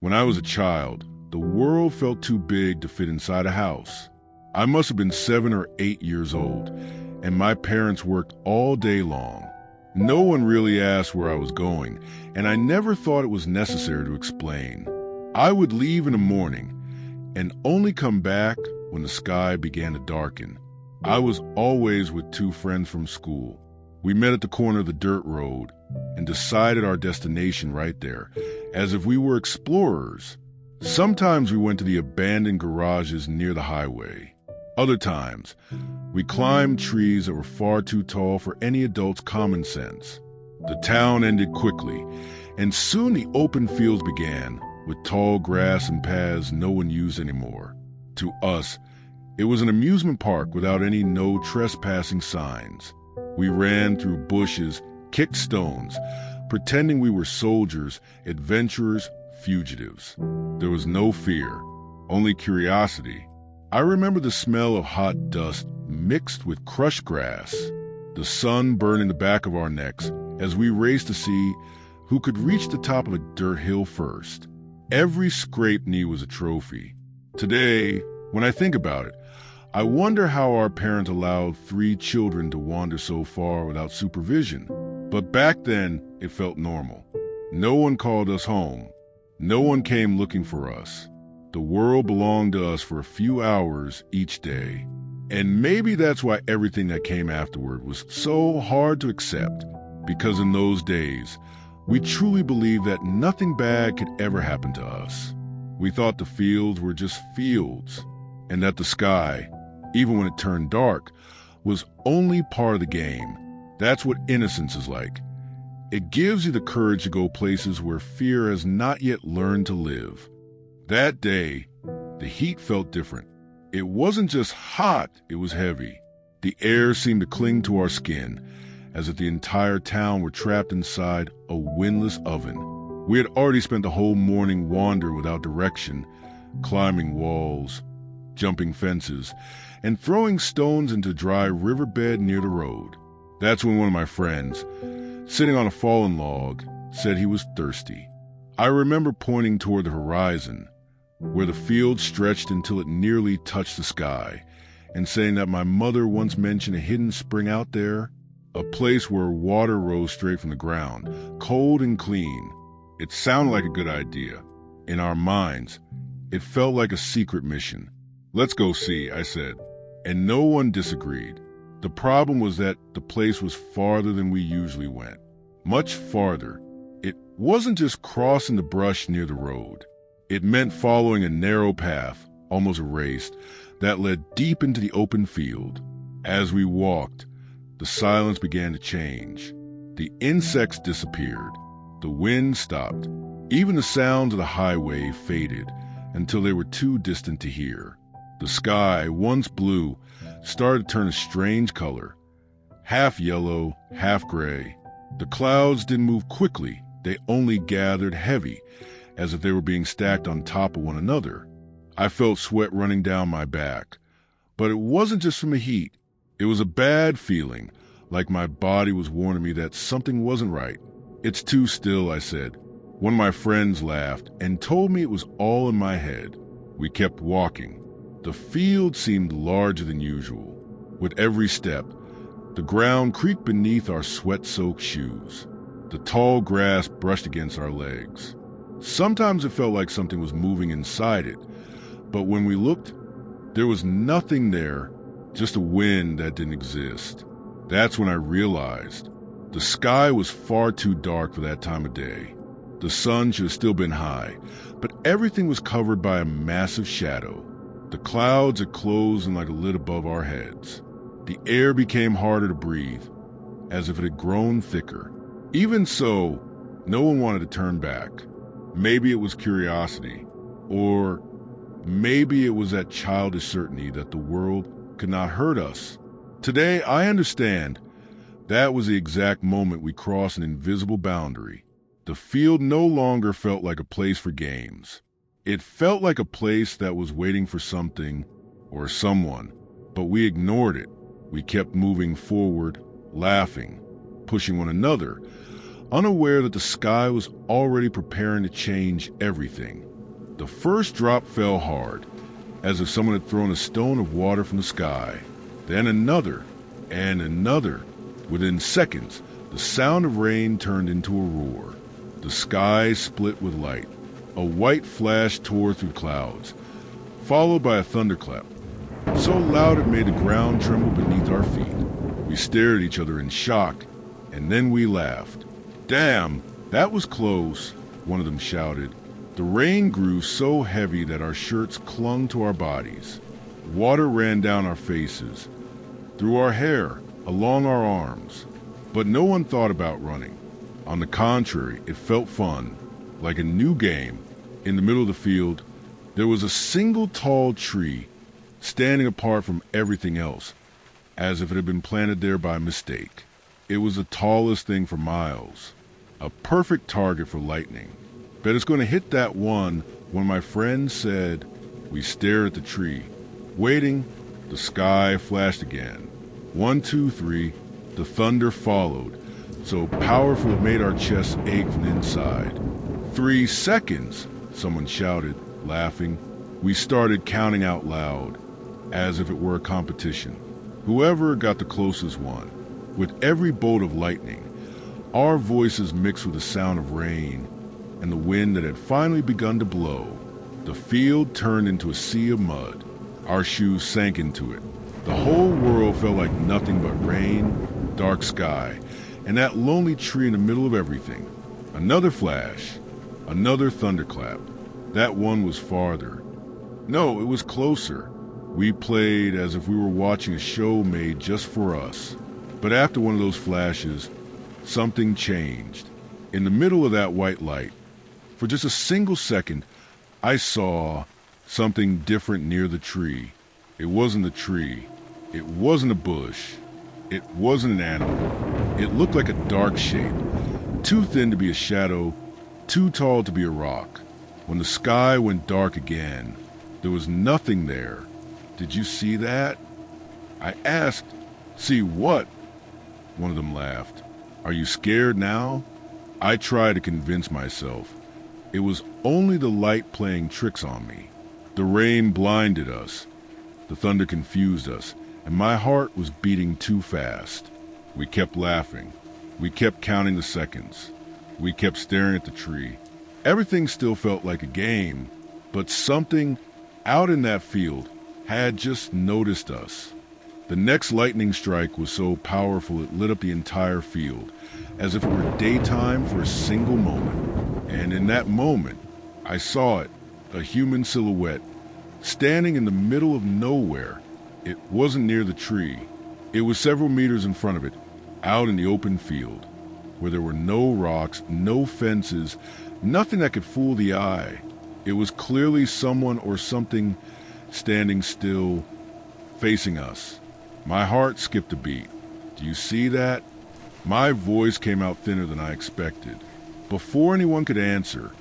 When I was a child, the world felt too big to fit inside a house. I must have been 7 or 8 years old, and my parents worked all day long. No one really asked where I was going, and I never thought it was necessary to explain. I would leave in the morning and only come back when the sky began to darken. I was always with 2 friends from school. We met at the corner of the dirt road and decided our destination right there, as if we were explorers. Sometimes we went to the abandoned garages near the highway. Other times, we climbed trees that were far too tall for any adult's common sense. The town ended quickly, and soon the open fields began, with tall grass and paths no one used anymore. To us, it was an amusement park without any no trespassing signs. We ran through bushes, kicked stones, pretending we were soldiers, adventurers, fugitives. There was no fear, only curiosity. I remember the smell of hot dust mixed with crushed grass, the sun burning the back of our necks as we raced to see who could reach the top of a dirt hill first. Every scraped knee was a trophy. Today, when I think about it, I wonder how our parents allowed 3 children to wander so far without supervision. But back then, it felt normal. No one called us home. No one came looking for us. The world belonged to us for a few hours each day. And maybe that's why everything that came afterward was so hard to accept. Because in those days, we truly believed that nothing bad could ever happen to us. We thought the fields were just fields, and that the sky, even when it turned dark, was only part of the game. That's what innocence is like. It gives you the courage to go places where fear has not yet learned to live. That day, the heat felt different. It wasn't just hot, it was heavy. The air seemed to cling to our skin, as if the entire town were trapped inside a windless oven. We had already spent the whole morning wandering without direction, climbing walls, jumping fences, and throwing stones into dry riverbed near the road. That's when one of my friends, sitting on a fallen log, said he was thirsty. I remember pointing toward the horizon, where the field stretched until it nearly touched the sky, and saying that my mother once mentioned a hidden spring out there, a place where water rose straight from the ground, cold and clean. It sounded like a good idea. In our minds, it felt like a secret mission. "Let's go see," I said, and no one disagreed. The problem was that the place was farther than we usually went. Much farther. It wasn't just crossing the brush near the road. It meant following a narrow path, almost erased, that led deep into the open field. As we walked, the silence began to change. The insects disappeared. The wind stopped. Even the sounds of the highway faded until they were too distant to hear. The sky, once blue, started to turn a strange color, half yellow, half gray. The clouds didn't move quickly. They only gathered heavy, as if they were being stacked on top of one another. I felt sweat running down my back. But it wasn't just from the heat. It was a bad feeling, like my body was warning me that something wasn't right. "It's too still," I said. One of my friends laughed and told me it was all in my head. We kept walking. The field seemed larger than usual. With every step, the ground creaked beneath our sweat-soaked shoes. The tall grass brushed against our legs. Sometimes it felt like something was moving inside it, but when we looked, there was nothing there, just a wind that didn't exist. That's when I realized the sky was far too dark for that time of day. The sun should have still been high, but everything was covered by a massive shadow. The clouds had closed in like a lid above our heads. The air became harder to breathe, as if it had grown thicker. Even so, no one wanted to turn back. Maybe it was curiosity, or maybe it was that childish certainty that the world could not hurt us. Today, I understand that was the exact moment we crossed an invisible boundary. The field no longer felt like a place for games. It felt like a place that was waiting for something or someone, but we ignored it. We kept moving forward, laughing, pushing one another, unaware that the sky was already preparing to change everything. The first drop fell hard, as if someone had thrown a stone of water from the sky. Then another, and another. Within seconds, the sound of rain turned into a roar. The sky split with light. A white flash tore through clouds, followed by a thunderclap, so loud it made the ground tremble beneath our feet. We stared at each other in shock, and then we laughed. "Damn, that was close," one of them shouted. The rain grew so heavy that our shirts clung to our bodies. Water ran down our faces, through our hair, along our arms. But no one thought about running. On the contrary, it felt fun, like a new game. In the middle of the field, there was a single tall tree, standing apart from everything else, as if it had been planted there by mistake. It was the tallest thing for miles, a perfect target for lightning. "Bet it's going to hit that one," when my friend said. We stared at the tree, waiting. The sky flashed again. 1, 2, 3. The thunder followed, so powerful it made our chests ache from the inside. 3 seconds, someone shouted, laughing. We started counting out loud, as if it were a competition. Whoever got the closest one. With every bolt of lightning, our voices mixed with the sound of rain and the wind that had finally begun to blow. The field turned into a sea of mud. Our shoes sank into it. The whole world felt like nothing but rain, dark sky, and that lonely tree in the middle of everything. Another flash, another thunderclap. That one was farther. No, it was closer. We played as if we were watching a show made just for us. But after one of those flashes, something changed. In the middle of that white light, for just a single second, I saw something different near the tree. It wasn't a tree. It wasn't a bush. It wasn't an animal. It looked like a dark shape, too thin to be a shadow, too tall to be a rock. When the sky went dark again, there was nothing there. "Did you see that?" I asked. "See what?" One of them laughed. "Are you scared now?" I tried to convince myself. It was only the light playing tricks on me. The rain blinded us. The thunder confused us, and my heart was beating too fast. We kept laughing. We kept counting the seconds. We kept staring at the tree. Everything still felt like a game, but something out in that field had just noticed us. The next lightning strike was so powerful it lit up the entire field, as if it were daytime for a single moment. And in that moment, I saw it, a human silhouette, standing in the middle of nowhere. It wasn't near the tree. It was several meters in front of it, out in the open field, where there were no rocks, no fences, nothing that could fool the eye. It was clearly someone or something standing still, facing us. My heart skipped a beat. "Do you see that?" My voice came out thinner than I expected. Before anyone could answer,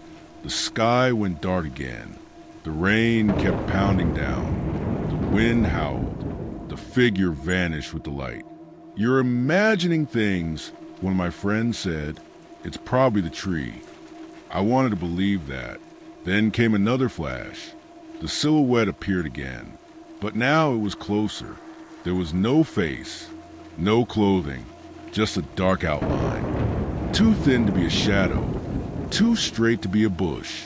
the sky went dark again. The rain kept pounding down. The wind howled. The figure vanished with the light. "You're imagining things," one of my friends said. "It's probably the tree." I wanted to believe that. Then came another flash. The silhouette appeared again, but now it was closer. There was no face, no clothing, just a dark outline. Too thin to be a shadow, too straight to be a bush.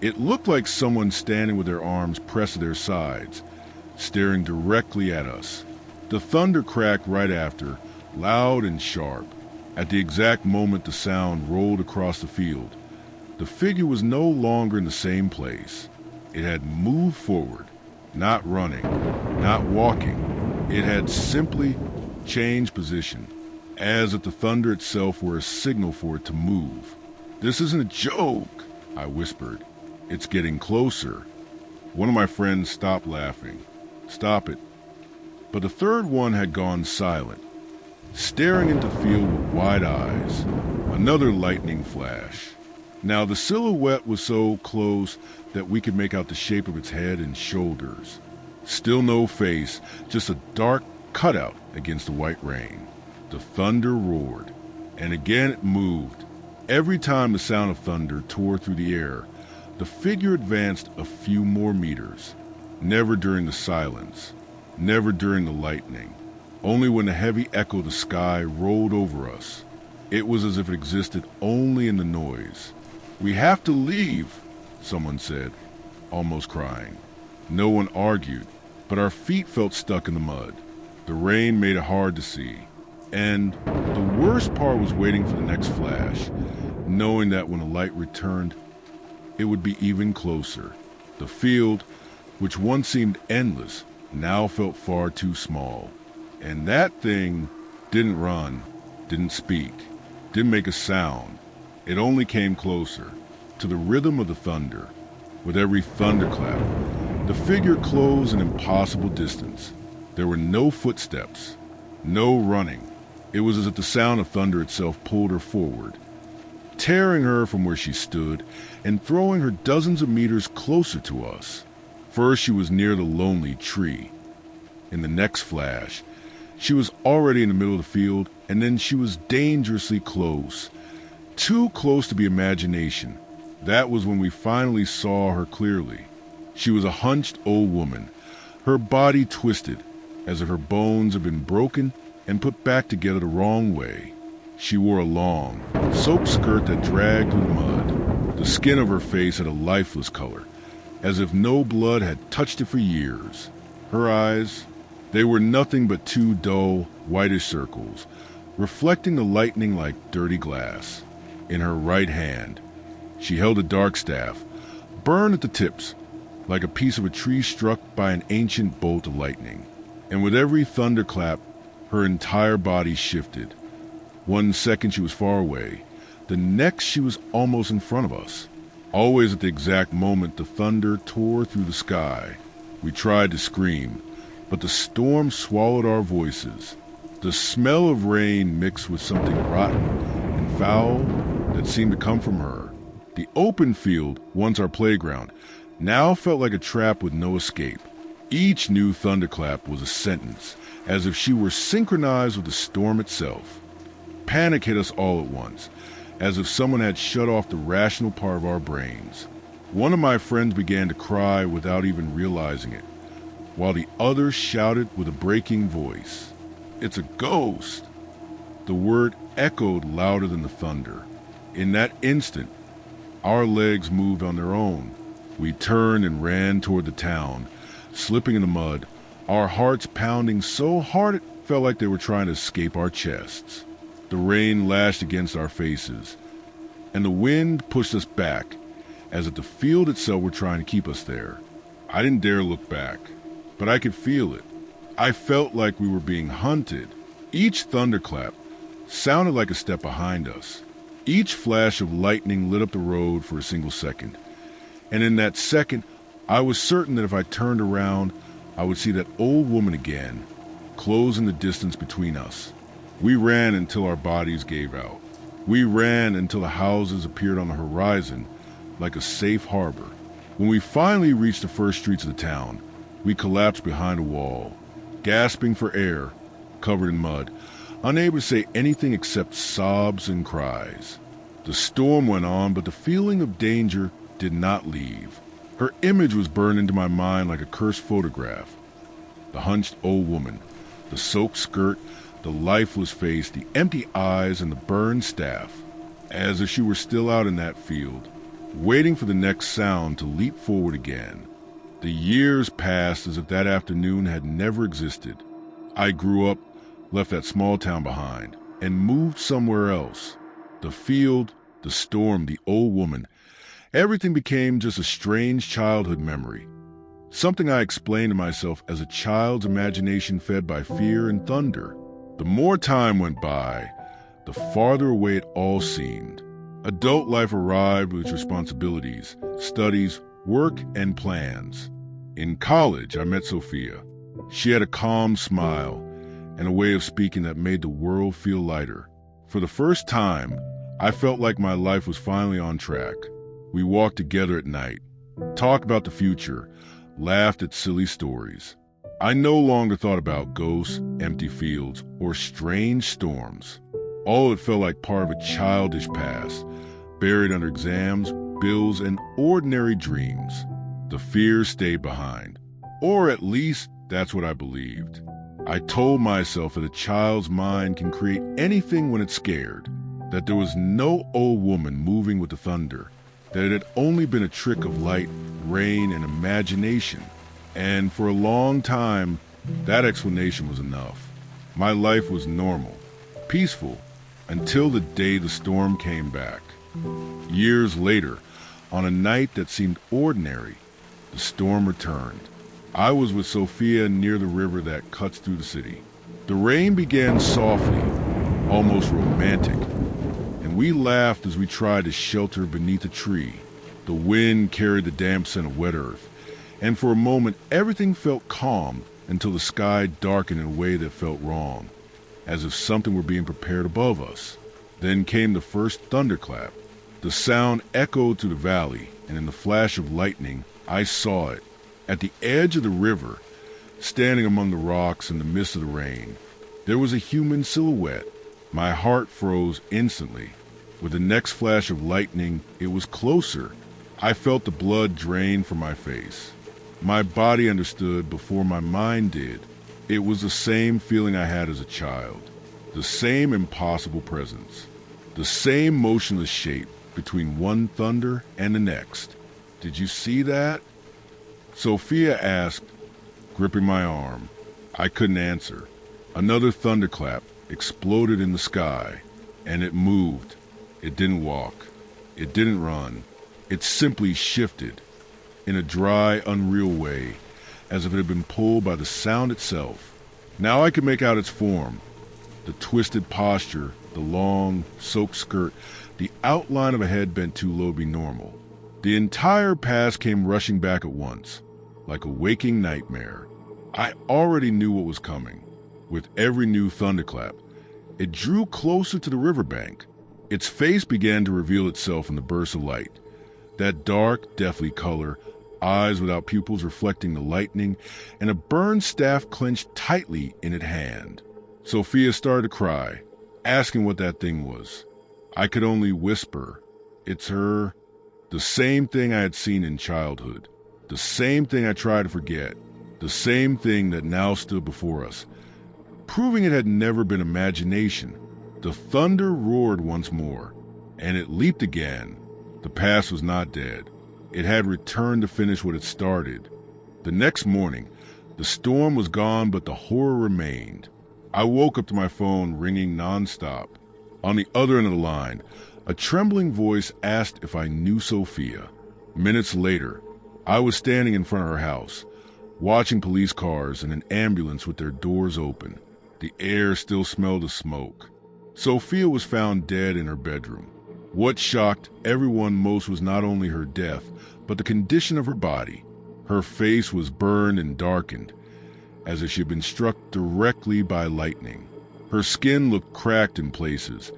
It looked like someone standing with their arms pressed to their sides, staring directly at us. The thunder cracked right after, loud and sharp. At the exact moment the sound rolled across the field, the figure was no longer in the same place. It had moved forward, not running, not walking. It had simply changed position, as if the thunder itself were a signal for it to move. "This isn't a joke," I whispered. "It's getting closer." One of my friends stopped laughing. "Stop it." But the third one had gone silent, staring into the field with wide eyes. Another lightning flash. Now the silhouette was so close that we could make out the shape of its head and shoulders. Still no face, just a dark cutout against the white rain. The thunder roared, and again it moved, Every time the sound of thunder tore through the air, the figure advanced a few more meters. Never during the silence, never during the lightning. Only when the heavy echo of the sky rolled over us. It was as if it existed only in the noise. "We have to leave," someone said, almost crying. No one argued, but our feet felt stuck in the mud. The rain made it hard to see. And the worst part was waiting for the next flash, knowing that when the light returned, it would be even closer. The field, which once seemed endless, now felt far too small. And that thing didn't run, didn't speak, didn't make a sound. It only came closer, to the rhythm of the thunder. With every thunderclap, the figure closed an impossible distance. There were no footsteps, no running. It was as if the sound of thunder itself pulled her forward, tearing her from where she stood and throwing her dozens of meters closer to us. First, she was near the lonely tree. In the next flash, she was already in the middle of the field, and then she was dangerously close. Too close to be imagination. That was when we finally saw her clearly. She was a hunched old woman, her body twisted, as if her bones had been broken and put back together the wrong way. She wore a long, soaked skirt that dragged through the mud. The skin of her face had a lifeless color, as if no blood had touched it for years. Her eyes, they were nothing but two dull, whitish circles, reflecting the lightning like dirty glass. In her right hand, she held a dark staff, burned at the tips, like a piece of a tree struck by an ancient bolt of lightning. And with every thunderclap, her entire body shifted. 1 second she was far away, the next she was almost in front of us. Always at the exact moment the thunder tore through the sky. We tried to scream, but the storm swallowed our voices. The smell of rain mixed with something rotten and foul that seemed to come from her. The open field, once our playground, now felt like a trap with no escape. Each new thunderclap was a sentence, as if she were synchronized with the storm itself. Panic hit us all at once, as if someone had shut off the rational part of our brains. One of my friends began to cry without even realizing it, while the other shouted with a breaking voice, "It's a ghost!" The word echoed louder than the thunder. In that instant, our legs moved on their own. We turned and ran toward the town, slipping in the mud, our hearts pounding so hard it felt like they were trying to escape our chests. The rain lashed against our faces, and the wind pushed us back, as if the field itself were trying to keep us there. I didn't dare look back, but I could feel it. I felt like we were being hunted. Each thunderclap sounded like a step behind us. Each flash of lightning lit up the road for a single second. And in that second, I was certain that if I turned around, I would see that old woman again, closing the distance between us. We ran until our bodies gave out. We ran until the houses appeared on the horizon like a safe harbor. When we finally reached the first streets of the town, we collapsed behind a wall, gasping for air, covered in mud, unable to say anything except sobs and cries. The storm went on, but the feeling of danger did not leave. Her image was burned into my mind like a cursed photograph. The hunched old woman, the soaked skirt, the lifeless face, the empty eyes, and the burned staff, as if she were still out in that field, waiting for the next sound to leap forward again. The years passed as if that afternoon had never existed. I grew up, left that small town behind, and moved somewhere else. The field, the storm, the old woman, everything became just a strange childhood memory. Something I explained to myself as a child's imagination fed by fear and thunder. The more time went by, the farther away it all seemed. Adult life arrived with its responsibilities, studies, work, and plans. In college, I met Sophia. She had a calm smile and a way of speaking that made the world feel lighter. For the first time, I felt like my life was finally on track. We walked together at night, talked about the future, laughed at silly stories. I no longer thought about ghosts, empty fields, or strange storms. All of it felt like part of a childish past, buried under exams, bills, and ordinary dreams. The fear stayed behind. Or at least, that's what I believed. I told myself that a child's mind can create anything when it's scared, that there was no old woman moving with the thunder, that it had only been a trick of light, rain, and imagination. And for a long time, that explanation was enough. My life was normal, peaceful, until the day the storm came back. Years later, on a night that seemed ordinary, the storm returned. I was with Sophia near the river that cuts through the city. The rain began softly, almost romantic, and we laughed as we tried to shelter beneath a tree. The wind carried the damp scent of wet earth, and for a moment everything felt calm until the sky darkened in a way that felt wrong, as if something were being prepared above us. Then came the first thunderclap. The sound echoed through the valley, and in the flash of lightning, I saw it. At the edge of the river, standing among the rocks in the mist of the rain, there was a human silhouette. My heart froze instantly. With the next flash of lightning, it was closer. I felt the blood drain from my face. My body understood before my mind did. It was the same feeling I had as a child. The same impossible presence. The same motionless shape between one thunder and the next. Did you see that? Sophia asked, gripping my arm. I couldn't answer. Another thunderclap exploded in the sky, and it moved. It didn't walk. It didn't run. It simply shifted in a dry, unreal way, as if it had been pulled by the sound itself. Now I could make out its form, the twisted posture, the long, soaked skirt, the outline of a head bent too low to be normal. The entire past came rushing back at once, like a waking nightmare. I already knew what was coming. With every new thunderclap, it drew closer to the riverbank. Its face began to reveal itself in the burst of light. That dark, deathly color, eyes without pupils reflecting the lightning, and a burned staff clenched tightly in its hand. Sophia started to cry, asking what that thing was. I could only whisper, "It's her." The same thing I had seen in childhood. The same thing I tried to forget. The same thing that now stood before us, proving it had never been imagination. The thunder roared once more, and it leaped again. The past was not dead. It had returned to finish what it started. The next morning, the storm was gone, but the horror remained. I woke up to my phone ringing nonstop. On the other end of the line, a trembling voice asked if I knew Sophia. Minutes later, I was standing in front of her house, watching police cars and an ambulance with their doors open. The air still smelled of smoke. Sophia was found dead in her bedroom. What shocked everyone most was not only her death, but the condition of her body. Her face was burned and darkened, as if she had been struck directly by lightning. Her skin looked cracked in places,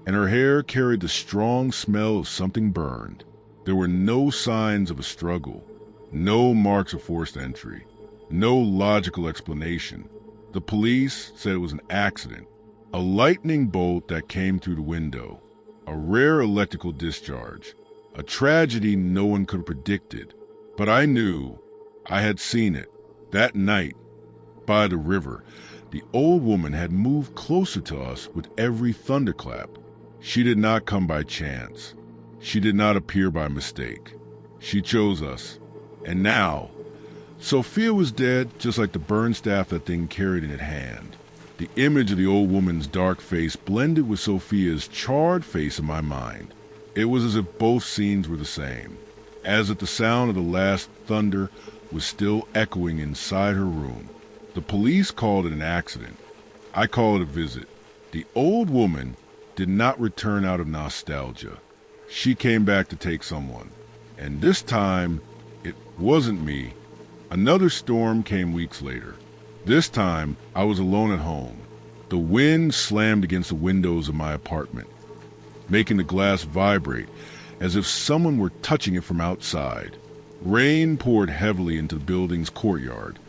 and her hair carried the strong smell of something burned. There were no signs of a struggle, no marks of forced entry, no logical explanation. The police said it was an accident, a lightning bolt that came through the window, a rare electrical discharge, a tragedy no one could have predicted. But I knew, I had seen it. That night, by the river, the old woman had moved closer to us with every thunderclap. She did not come by chance. She did not appear by mistake. She chose us. And now, Sophia was dead, just like the burned staff that thing carried in its hand. The image of the old woman's dark face blended with Sophia's charred face in my mind. It was as if both scenes were the same, as if the sound of the last thunder was still echoing inside her room. The police called it an accident. I call it a visit. The old woman did not return out of nostalgia. She came back to take someone. And this time, it wasn't me. Another storm came weeks later. This time, I was alone at home. The wind slammed against the windows of my apartment, making the glass vibrate as if someone were touching it from outside. Rain poured heavily into the building's courtyard,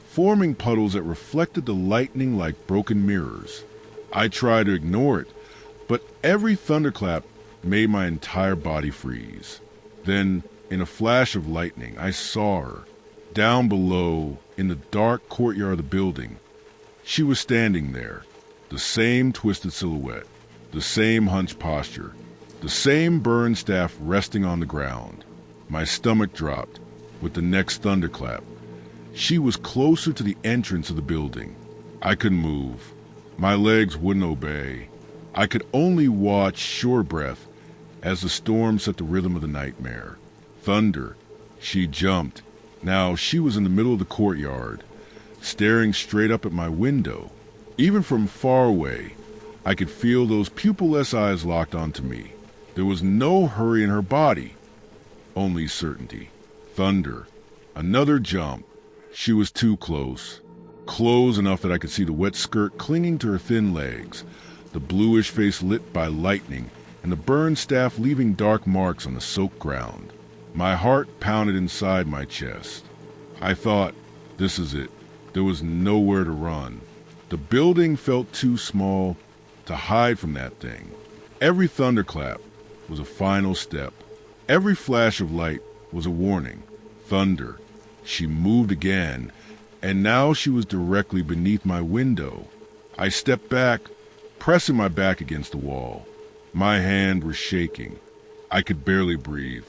forming puddles that reflected the lightning like broken mirrors. I tried to ignore it, but every thunderclap made my entire body freeze. Then, in a flash of lightning, I saw her. Down below, in the dark courtyard of the building, she was standing there. The same twisted silhouette, the same hunched posture, the same burned staff resting on the ground. My stomach dropped with the next thunderclap. She was closer to the entrance of the building. I couldn't move. My legs wouldn't obey. I could only watch, sure breath, as the storm set the rhythm of the nightmare. Thunder. She jumped. Now she was in the middle of the courtyard, staring straight up at my window. Even from far away, I could feel those pupilless eyes locked onto me. There was no hurry in her body, only certainty. Thunder. Another jump. She was too close. Close enough that I could see the wet skirt clinging to her thin legs, the bluish face lit by lightning, and the burned staff leaving dark marks on the soaked ground. My heart pounded inside my chest. I thought, this is it. There was nowhere to run. The building felt too small to hide from that thing. Every thunderclap was a final step. Every flash of light was a warning. Thunder. She moved again, and now she was directly beneath my window. I stepped back, pressing my back against the wall. My hand was shaking. I could barely breathe.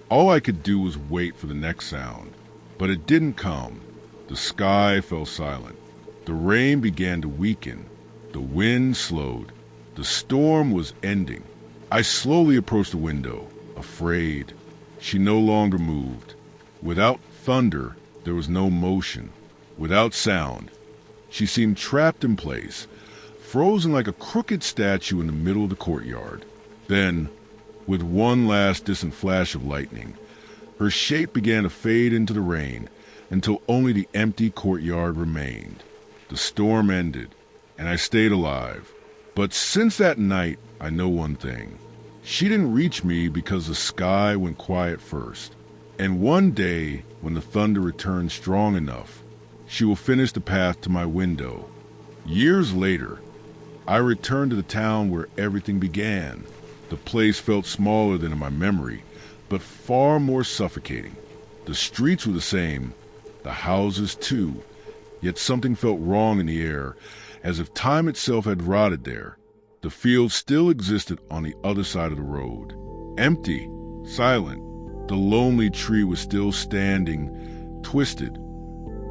All I could do was wait for the next sound. But it didn't come. The sky fell silent. The rain began to weaken. The wind slowed. The storm was ending. I slowly approached the window, afraid. She no longer moved. Without thunder, there was no motion. Without sound, she seemed trapped in place, frozen like a crooked statue in the middle of the courtyard. Then, with one last distant flash of lightning, her shape began to fade into the rain until only the empty courtyard remained. The storm ended, and I stayed alive. But since that night, I know one thing. She didn't reach me because the sky went quiet first. And one day, when the thunder returns strong enough, she will finish the path to my window. Years later, I returned to the town where everything began. The place felt smaller than in my memory, but far more suffocating. The streets were the same, the houses too, yet something felt wrong in the air, as if time itself had rotted there. The field still existed on the other side of the road. Empty, silent, the lonely tree was still standing, twisted,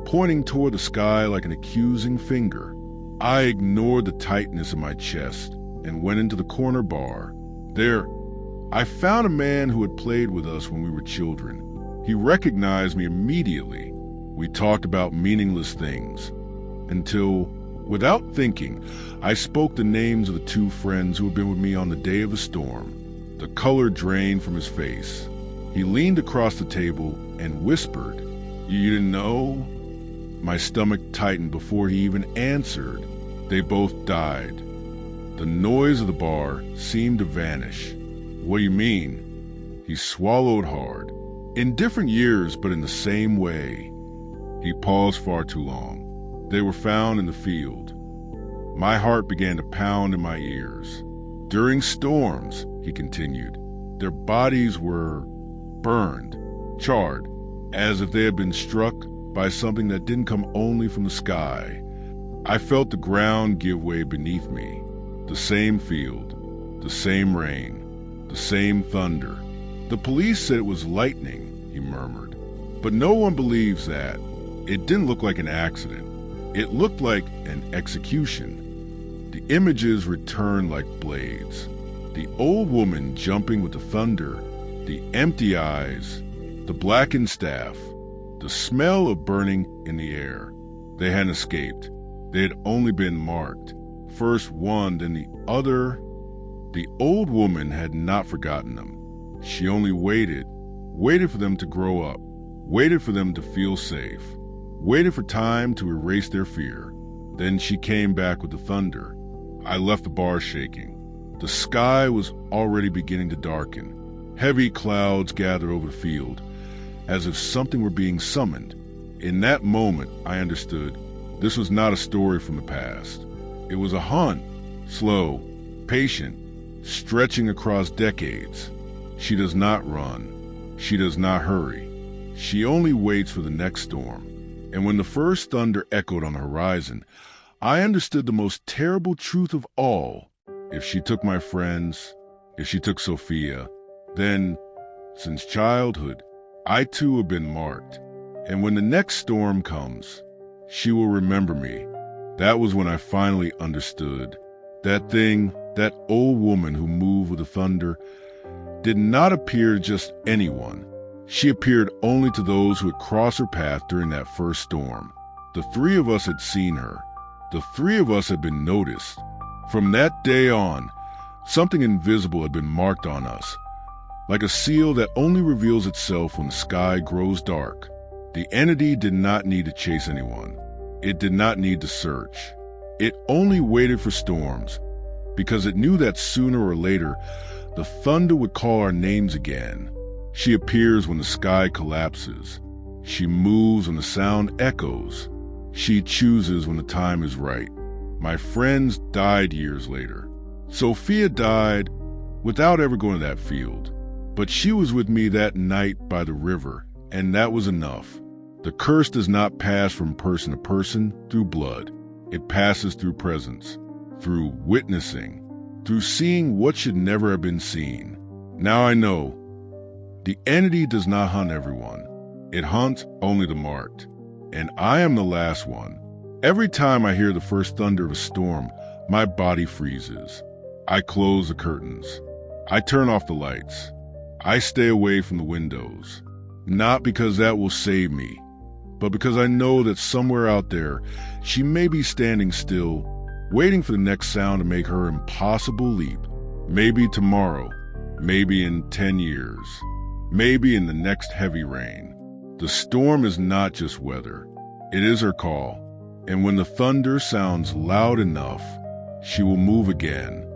pointing toward the sky like an accusing finger. I ignored the tightness in my chest and went into the corner bar. There, I found a man who had played with us when we were children. He recognized me immediately. We talked about meaningless things, until, without thinking, I spoke the names of the two friends who had been with me on the day of the storm. The color drained from his face. He leaned across the table and whispered, "You didn't know?" My stomach tightened before he even answered. They both died. The noise of the bar seemed to vanish. "What do you mean?" He swallowed hard. "In different years, but in the same way." He paused far too long. "They were found in the field." My heart began to pound in my ears. "During storms," he continued, "their bodies were burned, charred, as if they had been struck by something that didn't come only from the sky." I felt the ground give way beneath me. The same field, the same rain, the same thunder. "The police said it was lightning," he murmured. "But no one believes that. It didn't look like an accident. It looked like an execution." The images returned like blades. The old woman jumping with the thunder, the empty eyes, the blackened staff, the smell of burning in the air. They hadn't escaped. They had only been marked. First one, then the other. The old woman had not forgotten them. She only waited for them to grow up, waited for them to feel safe, waited for time to erase their fear. Then she came back with the thunder. I left the bar shaking. The sky was already beginning to darken. Heavy clouds gathered over the field, as if something were being summoned. In that moment, I understood this was not a story from the past. It was a hunt, slow, patient, stretching across decades. She does not run. She does not hurry. She only waits for the next storm. And when the first thunder echoed on the horizon, I understood the most terrible truth of all. If she took my friends, if she took Sophia, then, since childhood, I too have been marked. And when the next storm comes, she will remember me. That was when I finally understood. That thing, that old woman who moved with the thunder, did not appear to just anyone. She appeared only to those who had crossed her path during that first storm. The three of us had seen her. The three of us had been noticed. From that day on, something invisible had been marked on us, like a seal that only reveals itself when the sky grows dark. The entity did not need to chase anyone. It did not need to search. It only waited for storms, because it knew that sooner or later, the thunder would call our names again. She appears when the sky collapses. She moves when the sound echoes. She chooses when the time is right. My friends died years later. Sophia died without ever going to that field. But she was with me that night by the river, and that was enough. The curse does not pass from person to person through blood. It passes through presence, through witnessing, through seeing what should never have been seen. Now I know. The entity does not hunt everyone. It hunts only the marked. And I am the last one. Every time I hear the first thunder of a storm, my body freezes. I close the curtains. I turn off the lights. I stay away from the windows. Not because that will save me, but because I know that somewhere out there, she may be standing still, waiting for the next sound to make her impossible leap. Maybe tomorrow, maybe in 10 years, maybe in the next heavy rain. The storm is not just weather. It is her call. And when the thunder sounds loud enough, she will move again.